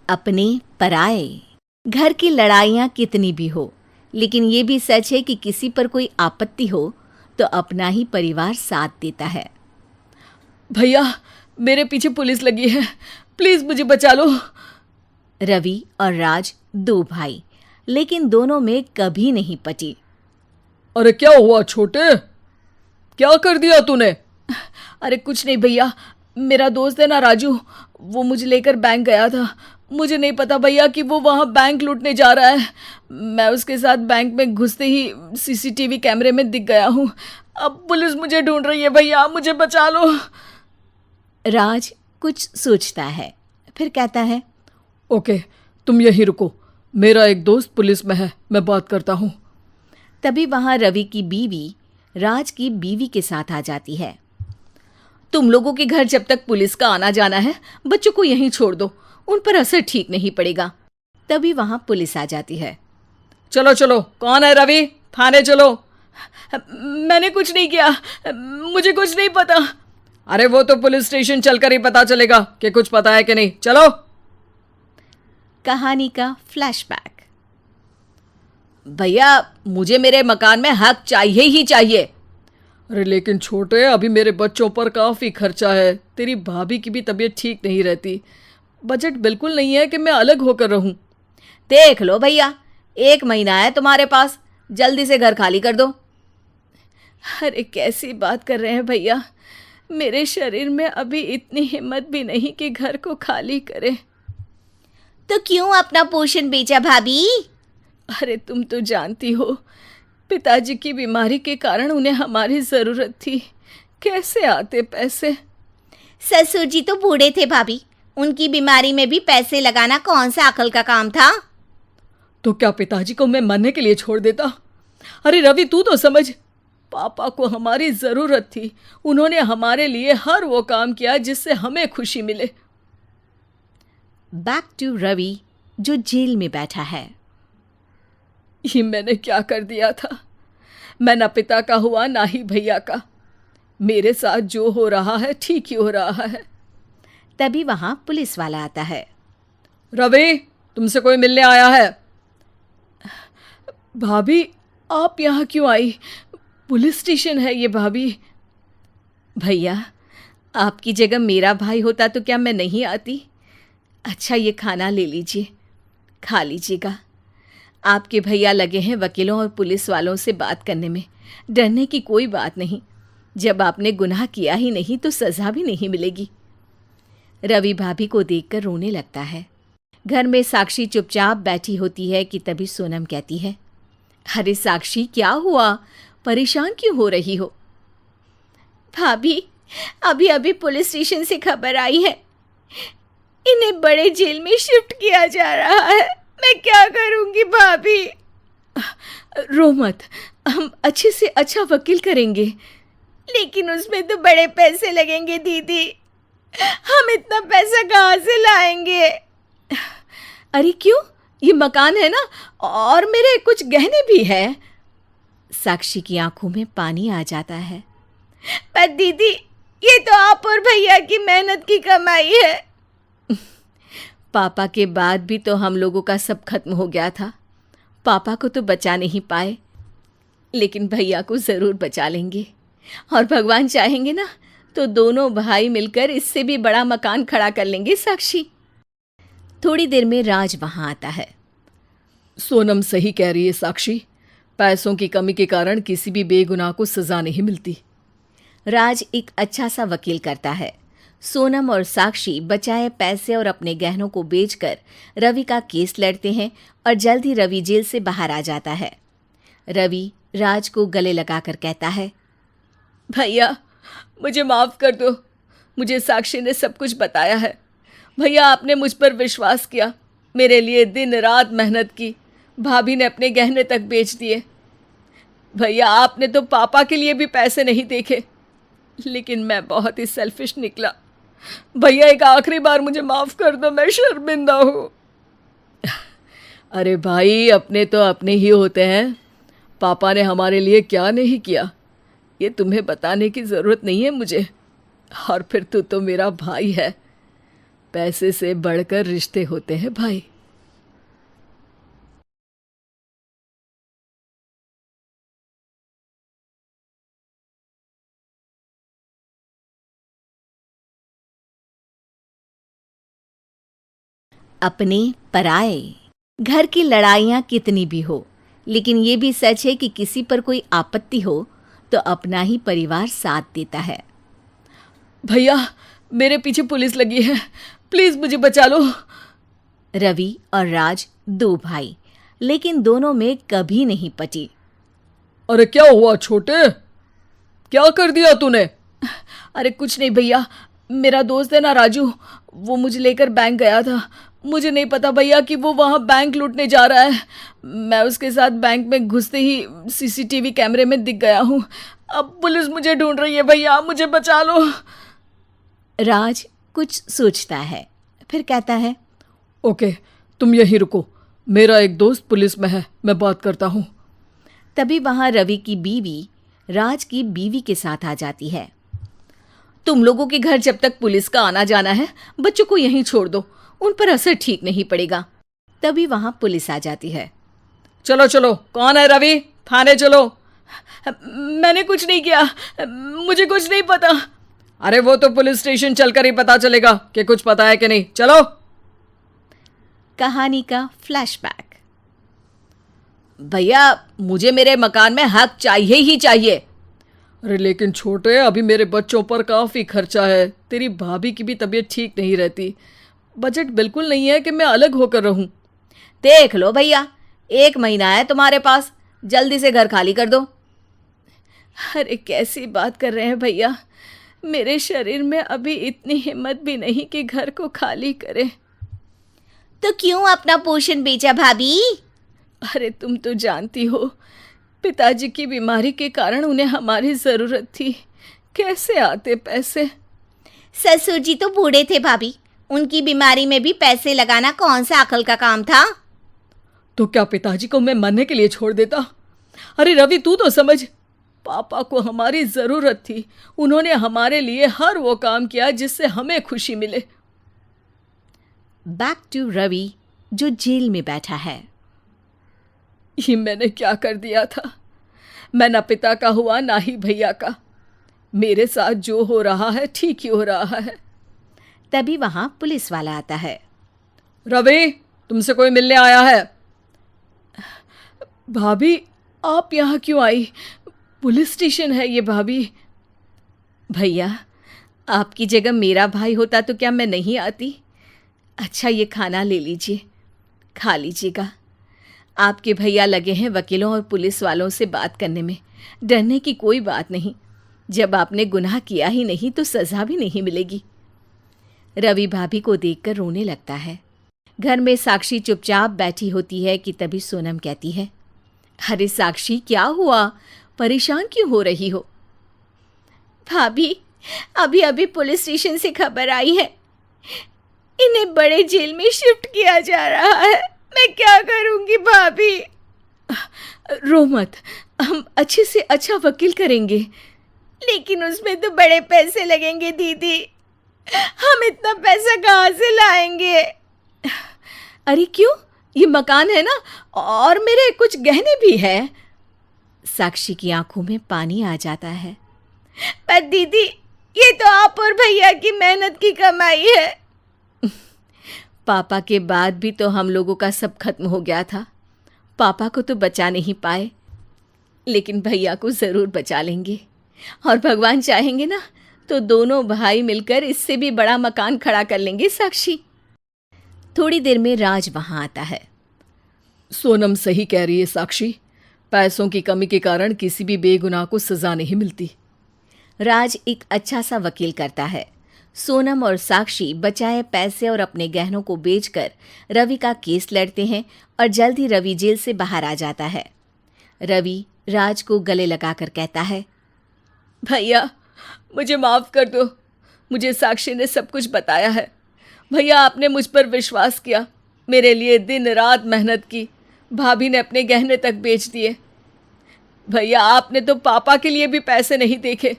अपने पराए। घर की लड़ाइयाँ कितनी भी हो, लेकिन ये भी सच है कि किसी पर कोई आपत्ति हो तो अपना ही परिवार साथ देता है। भैया, मेरे पीछे पुलिस लगी है, प्लीज मुझे बचा लो। रवि और राज दो भाई, लेकिन दोनों में कभी नहीं पटी। अरे क्या हुआ छोटे, क्या कर दिया तूने? अरे कुछ नहीं भैया, मेरा दोस्त है ना राजू, वो मुझे लेकर बैंक गया था। मुझे नहीं पता भैया कि वो वहाँ बैंक लूटने जा रहा है। मैं उसके साथ बैंक में घुसते ही सीसीटीवी कैमरे में दिख गया हूँ। अब पुलिस मुझे ढूंढ रही है भैया, मुझे बचा लो। राज कुछ सोचता है, फिर कहता है, ओके, तुम यहीं रुको, मेरा एक दोस्त पुलिस में है, मैं बात करता हूँ। तभी वहां रवि की बीवी राज की बीवी के साथ आ जाती है। तुम लोगों के घर जब तक पुलिस का आना जाना है, बच्चों को यहीं छोड़ दो, उन पर असर ठीक नहीं पड़ेगा। तभी वहां पुलिस आ जाती है। चलो चलो, कौन है रवि, थाने चलो। मैंने कुछ नहीं किया, मुझे कुछ नहीं पता। अरे वो तो पुलिस स्टेशन चलकर ही पता चलेगा कि कुछ पता है कि नहीं, चलो। कहानी का फ्लैशबैक। भैया, मुझे मेरे मकान में हक चाहिए ही चाहिए। अरे लेकिन छोटे, अभी मेरे बच्चों पर काफ़ी खर्चा है, तेरी भाभी की भी तबीयत ठीक नहीं रहती, बजट बिल्कुल नहीं है कि मैं अलग होकर रहूं। देख लो भैया, 1 महीना है तुम्हारे पास, जल्दी से घर खाली कर दो। अरे कैसी बात कर रहे हैं भैया, मेरे शरीर में अभी इतनी हिम्मत भी नहीं कि घर को खाली करें। तो क्यों अपना पोषण बेचा भाभी? अरे तुम तो जानती हो, पिताजी की बीमारी के कारण उन्हें हमारी ज़रूरत थी, कैसे आते पैसे। ससुर जी तो बूढ़े थे भाभी, उनकी बीमारी में भी पैसे लगाना कौन सा अकल का काम था? तो क्या पिताजी को मैं मरने के लिए छोड़ देता? अरे रवि, तू तो समझ, पापा को हमारी ज़रूरत थी, उन्होंने हमारे लिए हर वो काम किया जिससे हमें खुशी मिले। बैक टू रवि, जो जेल में बैठा है। ये मैंने क्या कर दिया था? मैं ना पिता का हुआ ना ही भैया का। मेरे साथ जो हो रहा है ठीक ही हो रहा है। तभी वहां पुलिस वाला आता है। रवि, तुमसे कोई मिलने आया है। भाभी, आप यहाँ क्यों आई? पुलिस स्टेशन है ये भाभी। भैया, आपकी जगह मेरा भाई होता तो क्या मैं नहीं आती? अच्छा, ये खाना ले लीजिए, खा लीजिएगा। आपके भैया लगे हैं वकीलों और पुलिस वालों से बात करने में, डरने की कोई बात नहीं। जब आपने गुनाह किया ही नहीं तो सज़ा भी नहीं मिलेगी। रवि भाभी को देखकर रोने लगता है। घर में साक्षी चुपचाप बैठी होती है कि तभी सोनम कहती है, अरे साक्षी, क्या हुआ? परेशान क्यों हो रही हो? भाभी, अभी अभी पुलिस स्टेशन से खबर आई है, इन्हें बड़े जेल में शिफ्ट किया जा रहा है। मैं क्या करूंगी भाभी? रो मत, हम अच्छे से अच्छा वकील करेंगे। लेकिन उसमें तो बड़े पैसे लगेंगे दीदी, हम इतना पैसा कहाँ से लाएंगे? अरे क्यों, ये मकान है ना, और मेरे कुछ गहने भी हैं। साक्षी की आंखों में पानी आ जाता है। पर दीदी, ये तो आप और भैया की मेहनत की कमाई है। पापा के बाद भी तो हम लोगों का सब खत्म हो गया था। पापा को तो बचा नहीं पाए, लेकिन भैया को ज़रूर बचा लेंगे, और भगवान चाहेंगे ना तो दोनों भाई मिलकर इससे भी बड़ा मकान खड़ा कर लेंगे। साक्षी। थोड़ी देर में राज वहाँ आता है। सोनम सही कह रही है साक्षी, पैसों की कमी के कारण किसी भी बेगुनाह को सज़ा नहीं मिलती। राज एक अच्छा सा वकील करता है। सोनम और साक्षी बचाए पैसे और अपने गहनों को बेचकर रवि का केस लड़ते हैं और जल्द ही रवि जेल से बाहर आ जाता है। रवि राज को गले लगाकर कहता है, भैया मुझे माफ़ कर दो, मुझे साक्षी ने सब कुछ बताया है। भैया, आपने मुझ पर विश्वास किया, मेरे लिए दिन रात मेहनत की, भाभी ने अपने गहने तक बेच दिए। भैया, आपने तो पापा के लिए भी पैसे नहीं देखे, लेकिन मैं बहुत ही सेल्फिश निकला। भैया, एक आखिरी बार मुझे माफ़ कर दो, मैं शर्मिंदा हूँ। अरे भाई, अपने तो अपने ही होते हैं, पापा ने हमारे लिए क्या नहीं किया, ये तुम्हें बताने की ज़रूरत नहीं है मुझे। और फिर तू तो मेरा भाई है। पैसे से बढ़कर रिश्ते होते हैं भाई। अपने पराए। घर की लड़ाइयाँ कितनी भी हो, लेकिन ये भी सच है कि किसी पर कोई आपत्ति हो तो अपना ही परिवार साथ देता है। भैया, मेरे पीछे पुलिस लगी है, प्लीज मुझे बचा लो। रवि और राज दो भाई, लेकिन दोनों में कभी नहीं पटी। अरे क्या हुआ छोटे, क्या कर दिया तूने? अरे कुछ नहीं भैया, मेरा दोस्त है ना राजू, वो मुझे लेकर बैंक गया था। मुझे नहीं पता भैया कि वो वहाँ बैंक लूटने जा रहा है। मैं उसके साथ बैंक में घुसते ही सीसीटीवी कैमरे में दिख गया हूँ। अब पुलिस मुझे ढूंढ रही है भैया, मुझे बचा लो। राज कुछ सोचता है, फिर कहता है, ओके, तुम यहीं रुको, मेरा एक दोस्त पुलिस में है, मैं बात करता हूँ। तभी वहां रवि की बीवी राज की बीवी के साथ आ जाती है। तुम लोगों के घर जब तक पुलिस का आना जाना है, बच्चों को यहीं छोड़ दो, उन पर असर ठीक नहीं पड़ेगा। तभी वहां पुलिस आ जाती है। चलो चलो, कौन है रवि, थाने चलो। मैंने कुछ नहीं किया, मुझे कुछ नहीं पता। अरे वो तो पुलिस स्टेशन चलकर ही पता चलेगा कि कुछ पता है कि नहीं, चलो। कहानी का फ्लैशबैक। भैया, मुझे मेरे मकान में हक चाहिए ही चाहिए। अरे लेकिन छोटे, अभी मेरे बच्चों पर काफ़ी खर्चा है, तेरी भाभी की भी तबीयत ठीक नहीं रहती, बजट बिल्कुल नहीं है कि मैं अलग होकर रहूं। देख लो भैया, 1 महीना है तुम्हारे पास, जल्दी से घर खाली कर दो। अरे कैसी बात कर रहे हैं भैया, मेरे शरीर में अभी इतनी हिम्मत भी नहीं कि घर को खाली करे। तो क्यों अपना पोषण बेचा भाभी? अरे तुम तो जानती हो, पिताजी की बीमारी के कारण उन्हें हमारी ज़रूरत थी, कैसे आते पैसे। ससुर जी तो बूढ़े थे भाभी, उनकी बीमारी में भी पैसे लगाना कौन सा अकल का काम था? तो क्या पिताजी को मैं मरने के लिए छोड़ देता? अरे रवि, तू तो समझ, पापा को हमारी ज़रूरत थी, उन्होंने हमारे लिए हर वो काम किया जिससे हमें खुशी मिले। बैक टू रवि, जो जेल में बैठा है। ये मैंने क्या कर दिया था? मैं ना पिता का हुआ ना ही भैया का। मेरे साथ जो हो रहा है ठीक ही हो रहा है। तभी वहां पुलिस वाला आता है। रवि, तुमसे कोई मिलने आया है। भाभी, आप यहाँ क्यों आई? पुलिस स्टेशन है ये भाभी। भैया, आपकी जगह मेरा भाई होता तो क्या मैं नहीं आती? अच्छा, ये खाना ले लीजिए, खा लीजिएगा। आपके भैया लगे हैं वकीलों और पुलिस वालों से बात करने में। डरने की कोई बात नहीं, जब आपने गुनाह किया ही नहीं तो सज़ा भी नहीं मिलेगी। रवि भाभी को देखकर रोने लगता है। घर में साक्षी चुपचाप बैठी होती है कि तभी सोनम कहती है, अरे साक्षी, क्या हुआ? परेशान क्यों हो रही हो? भाभी, अभी अभी पुलिस स्टेशन से खबर आई है, इन्हें बड़े जेल में शिफ्ट किया जा रहा है। मैं क्या करूंगी भाभी? रो मत, हम अच्छे से अच्छा वकील करेंगे। लेकिन उसमें तो बड़े पैसे लगेंगे दीदी, हम इतना पैसा कहाँ से लाएंगे? अरे क्यों, ये मकान है ना, और मेरे कुछ गहने भी है। साक्षी की आंखों में पानी आ जाता है। पर दीदी, ये तो आप और भैया की मेहनत की कमाई है। पापा के बाद भी तो हम लोगों का सब खत्म हो गया था। पापा को तो बचा नहीं पाए, लेकिन भैया को ज़रूर बचा लेंगे, और भगवान चाहेंगे ना तो दोनों भाई मिलकर इससे भी बड़ा मकान खड़ा कर लेंगे। साक्षी। थोड़ी देर में राज वहाँ आता है। सोनम सही कह रही है साक्षी, पैसों की कमी के कारण किसी भी बेगुनाह को सज़ा नहीं मिलती। राज एक अच्छा सा वकील करता है। सोनम और साक्षी बचाए पैसे और अपने गहनों को बेचकर रवि का केस लड़ते हैं और जल्द ही रवि जेल से बाहर आ जाता है। रवि राज को गले लगाकर कहता है, भैया, मुझे माफ़ कर दो, मुझे साक्षी ने सब कुछ बताया है। भैया, आपने मुझ पर विश्वास किया, मेरे लिए दिन रात मेहनत की, भाभी ने अपने गहने तक बेच दिए। भैया, आपने तो पापा के लिए भी पैसे नहीं देखे,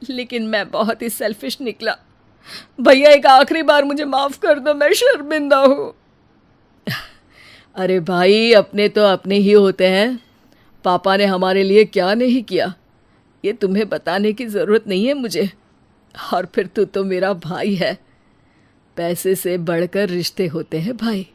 लेकिन मैं बहुत ही सेल्फिश निकला। भैया एक आखिरी बार मुझे माफ़ कर दो, मैं शर्मिंदा हूँ। अरे भाई, अपने तो अपने ही होते हैं। पापा ने हमारे लिए क्या नहीं किया, ये तुम्हें बताने की ज़रूरत नहीं है मुझे। और फिर तू तो मेरा भाई है। पैसे से बढ़कर रिश्ते होते हैं भाई।